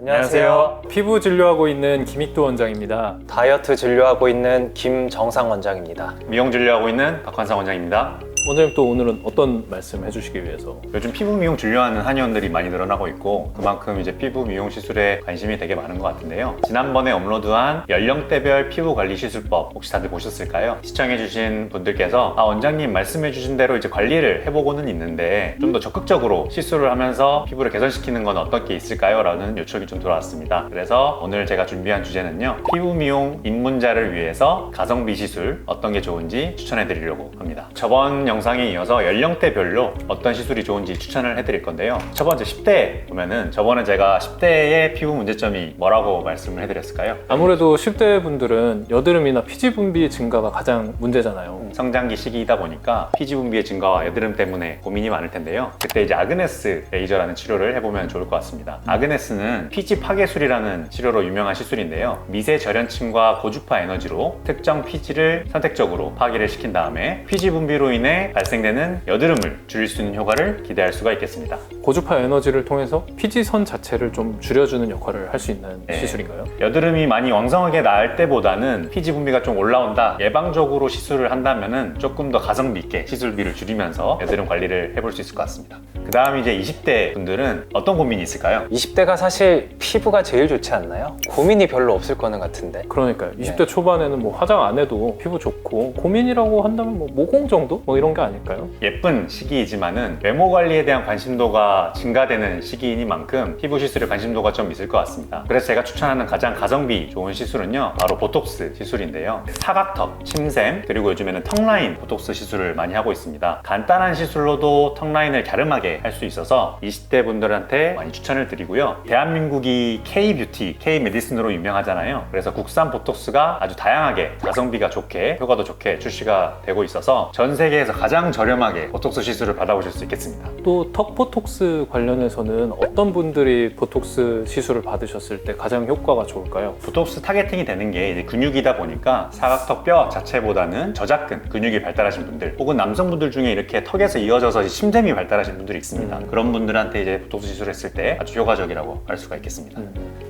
안녕하세요. 피부 진료하고 있는 김익도 원장입니다. 다이어트 진료하고 있는 김정상 원장입니다. 미용 진료하고 있는 박환상 원장입니다. 원장님 또 오늘은 어떤 말씀 해주시기 위해서? 요즘 피부 미용 진료하는 한의원들이 많이 늘어나고 있고 그만큼 이제 피부 미용 시술에 관심이 되게 많은 것 같은데요. 지난번에 업로드한 연령대별 피부 관리 시술법 혹시 다들 보셨을까요? 시청해주신 분들께서 원장님 말씀해주신 대로 이제 관리를 해보고는 있는데 좀 더 적극적으로 시술을 하면서 피부를 개선시키는 건 어떤 게 있을까요? 라는 요청이 좀 들어왔습니다. 그래서 오늘 제가 준비한 주제는요, 피부 미용 입문자를 위해서 가성비 시술 어떤 게 좋은지 추천해 드리려고 합니다. 저번 영상에 이어서 연령대별로 어떤 시술이 좋은지 추천을 해드릴 건데요. 첫 번째 10대 보면은 저번에 제가 10대의 피부 문제점이 뭐라고 말씀을 해드렸을까요? 아무래도 10대 분들은 여드름이나 피지 분비 증가가 가장 문제잖아요. 성장기 시기이다 보니까 피지 분비의 증가와 여드름 때문에 고민이 많을 텐데요. 그때 이제 아그네스 레이저라는 치료를 해보면 좋을 것 같습니다. 아그네스는 피지 파괴술이라는 치료로 유명한 시술인데요. 미세 절연층과 고주파 에너지로 특정 피지를 선택적으로 파괴를 시킨 다음에 피지 분비로 인해 발생되는 여드름을 줄일 수 있는 효과를 기대할 수가 있겠습니다. 고주파 에너지를 통해서 피지선 자체를 좀 줄여주는 역할을 할 수 있는 시술인가요? 여드름이 많이 왕성하게 나을 때보다는 피지 분비가 좀 올라온다, 예방적으로 시술을 한다면은 조금 더 가성비 있게 시술비를 줄이면서 여드름 관리를 해볼 수 있을 것 같습니다. 그 다음 이제 20대 분들은 어떤 고민이 있을까요? 20대가 사실 피부가 제일 좋지 않나요? 고민이 별로 없을 거는 같은데. 그러니까요. 20대 초반에는 뭐 화장 안 해도 피부 좋고, 고민이라고 한다면 뭐 모공 정도? 뭐 이런 게 아닐까요? 예쁜 시기이지만은 외모 관리에 대한 관심도가 증가되는 시기이니만큼 피부 시술에 관심도가 좀 있을 것 같습니다. 그래서 제가 추천하는 가장 가성비 좋은 시술은요, 바로 보톡스 시술인데요. 사각턱, 침샘, 그리고 요즘에는 턱라인 보톡스 시술을 많이 하고 있습니다. 간단한 시술로도 턱라인을 갸름하게 할 수 있어서 20대 분들한테 많이 추천을 드리고요. 대한민국이 K-뷰티, K-메디슨으로 유명하잖아요. 그래서 국산 보톡스가 아주 다양하게 가성비가 좋게, 효과도 좋게 출시가 되고 있어서 전 세계에서 가장 저렴하게 보톡스 시술을 받아보실 수 있겠습니다. 또 턱 보톡스 관련해서는 어떤 분들이 보톡스 시술을 받으셨을 때 가장 효과가 좋을까요? 보톡스 타겟팅이 되는 게 이제 근육이다 보니까 사각턱 뼈 자체보다는 저작근, 근육이 발달하신 분들, 혹은 남성분들 중에 이렇게 턱에서 이어져서 심샘이 발달하신 분들이 있습니다. 그런 분들한테 이제 보톡스 시술했을 때 아주 효과적이라고 할 수가 있겠습니다.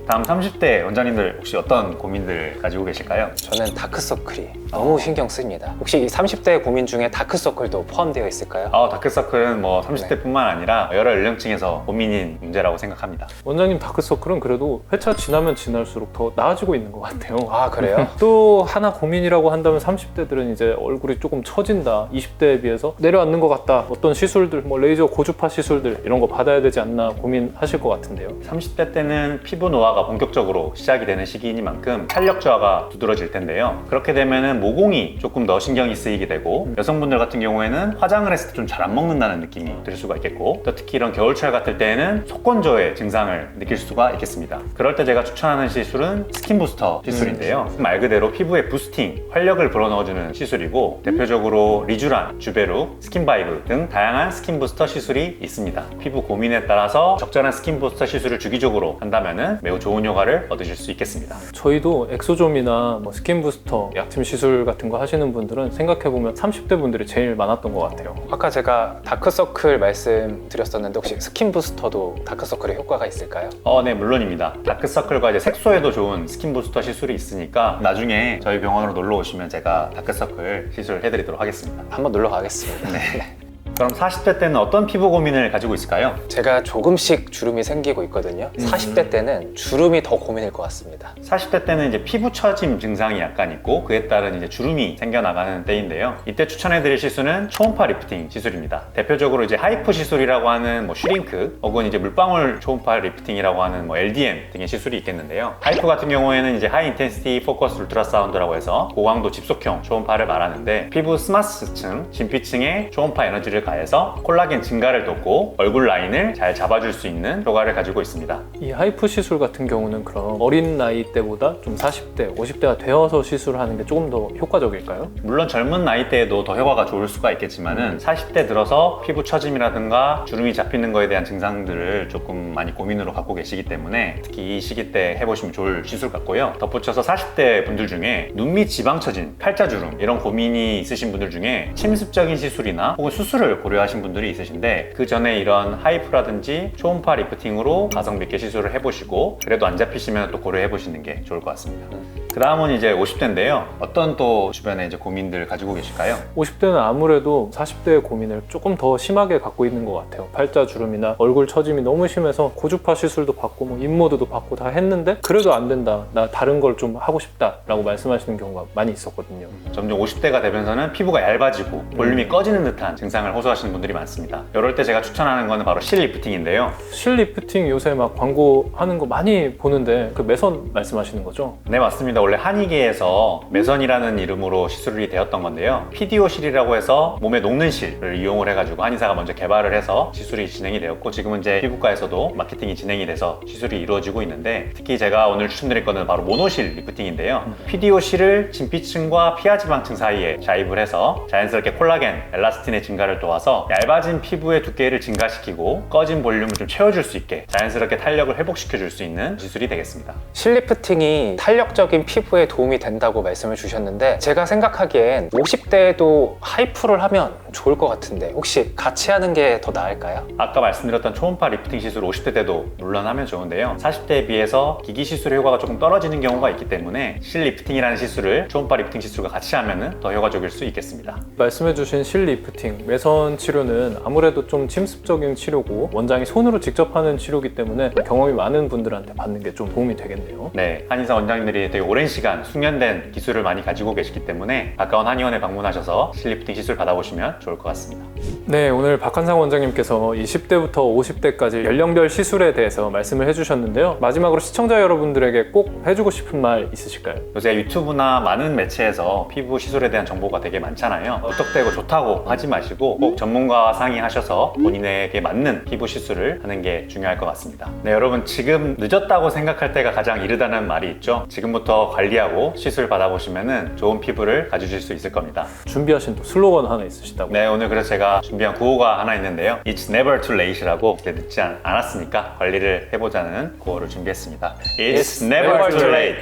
다음 30대 원장님들 혹시 어떤 고민들 가지고 계실까요? 저는 다크서클이 너무 신경 씁니다. 혹시 이 30대 고민 중에 다크서클도 포함되어 있을까요? 다크서클은 뭐 30대뿐만 아니라 여러 연령층에서 고민인 문제라고 생각합니다. 원장님 다크서클은 그래도 회차 지나면 지날수록 더 나아지고 있는 것 같아요. 아, 그래요? 또 하나 고민이라고 한다면 30대들은 이제 얼굴이 조금 처진다, 20대에 비해서 내려앉는 것 같다, 어떤 시술들, 뭐 레이저 고주파 시술들 이런 거 받아야 되지 않나 고민하실 것 같은데요. 30대 때는 피부 노화가 본격적으로 시작이 되는 시기이니만큼 탄력 저하가 두드러질 텐데요. 그렇게 되면은 모공이 조금 더 신경이 쓰이게 되고, 여성분들 같은 경우에는 화장을 했을 때 좀 잘 안 먹는다는 느낌이 들 수가 있겠고, 또 특히 이런 겨울철 같을 때에는 속건조의 증상을 느낄 수가 있겠습니다. 그럴 때 제가 추천하는 시술은 스킨 부스터 시술인데요. 말 그대로 피부에 부스팅, 활력을 불어넣어주는 시술이고, 대표적으로 리쥬란, 주베룩, 스킨바이브 등 다양한 스킨 부스터 시술이 있습니다. 피부 고민에 따라서 적절한 스킨 부스터 시술을 주기적으로 한다면 매우 좋은 효과를 얻으실 수 있겠습니다. 저희도 엑소좀이나 뭐 스킨 부스터, 약침 시술 같은 거 하시는 분들은 생각해보면 30대 분들이 제일 많았던 것 같아요. 아까 제가 다크서클 말씀드렸었는데 혹시 스킨 부스터도 다크서클에 효과가 있을까요? 네, 물론입니다. 다크서클과 이제 색소에도 좋은 스킨 부스터 시술이 있으니까 나중에 저희 병원으로 놀러 오시면 제가 다크서클 시술 해드리도록 하겠습니다. 한번 놀러 가겠습니다. 네. 그럼 40대 때는 어떤 피부 고민을 가지고 있을까요? 제가 조금씩 주름이 생기고 있거든요. 40대 때는 주름이 더 고민일 것 같습니다. 40대 때는 이제 피부 처짐 증상이 약간 있고 그에 따른 이제 주름이 생겨나가는 때인데요. 이때 추천해드릴 시술은 초음파 리프팅 시술입니다. 대표적으로 이제 하이프 시술이라고 하는 뭐 슈링크, 혹은 이제 물방울 초음파 리프팅이라고 하는 뭐 LDM 등의 시술이 있겠는데요. 하이프 같은 경우에는 이제 하이 인텐시티 포커스 울트라사운드라고 해서 고강도 집속형 초음파를 말하는데, 피부 스마스층, 진피층에 초음파 에너지를 가해서 콜라겐 증가를 돕고 얼굴 라인을 잘 잡아줄 수 있는 효과를 가지고 있습니다. 이 하이프 시술 같은 경우는 그럼 어린 나이 때보다 좀 40대, 50대가 되어서 시술을 하는 게 조금 더 효과적일까요? 물론 젊은 나이 때에도 더 효과가 좋을 수가 있겠지만은 40대 들어서 피부 처짐이라든가 주름이 잡히는 거에 대한 증상들을 조금 많이 고민으로 갖고 계시기 때문에 특히 이 시기 때 해보시면 좋을 시술 같고요. 덧붙여서 40대 분들 중에 눈 밑 지방 처짐, 팔자주름 이런 고민이 있으신 분들 중에 침습적인 시술이나 혹은 수술을 시술을 고려하신 분들이 있으신데 그 전에 이런 하이프라든지 초음파 리프팅으로 가성비 있게 시술을 해보시고 그래도 안 잡히시면 또 고려해 보시는 게 좋을 것 같습니다. 그 다음은 이제 50대인데요. 어떤 또 주변에 이제 고민들 가지고 계실까요? 50대는 아무래도 40대의 고민을 조금 더 심하게 갖고 있는 것 같아요. 팔자 주름이나 얼굴 처짐이 너무 심해서 고주파 시술도 받고 뭐 인모드도 받고 다 했는데 그래도 안 된다. 나 다른 걸 좀 하고 싶다라고 말씀하시는 경우가 많이 있었거든요. 점점 50대가 되면서는 피부가 얇아지고 볼륨이 꺼지는 듯한 증상을 호소하시는 분들이 많습니다. 이럴 때 제가 추천하는 거는 바로 실 리프팅인데요. 실 리프팅 요새 막 광고하는 거 많이 보는데 그 매선 말씀하시는 거죠? 네, 맞습니다. 원래 한의계에서 매선이라는 이름으로 시술이 되었던 건데요. PDO 실이라고 해서 몸에 녹는 실을 이용을 해가지고 한의사가 먼저 개발을 해서 시술이 진행이 되었고 지금은 이제 피부과에서도 마케팅이 진행이 돼서 시술이 이루어지고 있는데 특히 제가 오늘 추천드릴 거는 바로 모노실 리프팅인데요. PDO 실을 진피층과 피하지방층 사이에 자입을 해서 자연스럽게 콜라겐, 엘라스틴의 증가를 도와서 얇아진 피부의 두께를 증가시키고 꺼진 볼륨을 좀 채워줄 수 있게 자연스럽게 탄력을 회복시켜줄 수 있는 시술이 되겠습니다. 실리프팅이 탄력적인 피부에 도움이 된다고 말씀을 주셨는데 제가 생각하기엔 50대에도 하이프를 하면 좋을 것 같은데 혹시 같이 하는 게 더 나을까요? 아까 말씀드렸던 초음파 리프팅 시술 50대 때도 물론 하면 좋은데요. 40대에 비해서 기기 시술의 효과가 조금 떨어지는 경우가 있기 때문에 실 리프팅이라는 시술을 초음파 리프팅 시술과 같이 하면 더 효과적일 수 있겠습니다. 말씀해주신 실 리프팅, 매선 치료는 아무래도 좀 침습적인 치료고 원장이 손으로 직접 하는 치료이기 때문에 경험이 많은 분들한테 받는 게 좀 도움이 되겠네요. 네, 한의사 원장님들이 되게 오랜 시간 숙련된 기술을 많이 가지고 계시기 때문에 가까운 한의원에 방문하셔서 실 리프팅 시술 받아보시면 좋을 것 같습니다. 네, 오늘 박한상 원장님께서 20대부터 50대까지 연령별 시술에 대해서 말씀을 해주셨는데요. 마지막으로 시청자 여러분들에게 꼭 해주고 싶은 말 있으실까요? 요새 유튜브나 많은 매체에서 피부 시술에 대한 정보가 되게 많잖아요. 무턱대고 좋다고 하지 마시고 꼭 전문가와 상의하셔서 본인에게 맞는 피부 시술을 하는 게 중요할 것 같습니다. 네, 여러분 지금 늦었다고 생각할 때가 가장 이르다는 말이 있죠. 지금부터 관리하고 시술 받아보시면 좋은 피부를 가지실 수 있을 겁니다. 준비하신 또 슬로건 하나 있으시다고? 네, 오늘 그래서 제가 준비한 구호가 하나 있는데요. It's never too late이라고 늦지 않았으니까 관리를 해보자는 구호를 준비했습니다. It's never too late.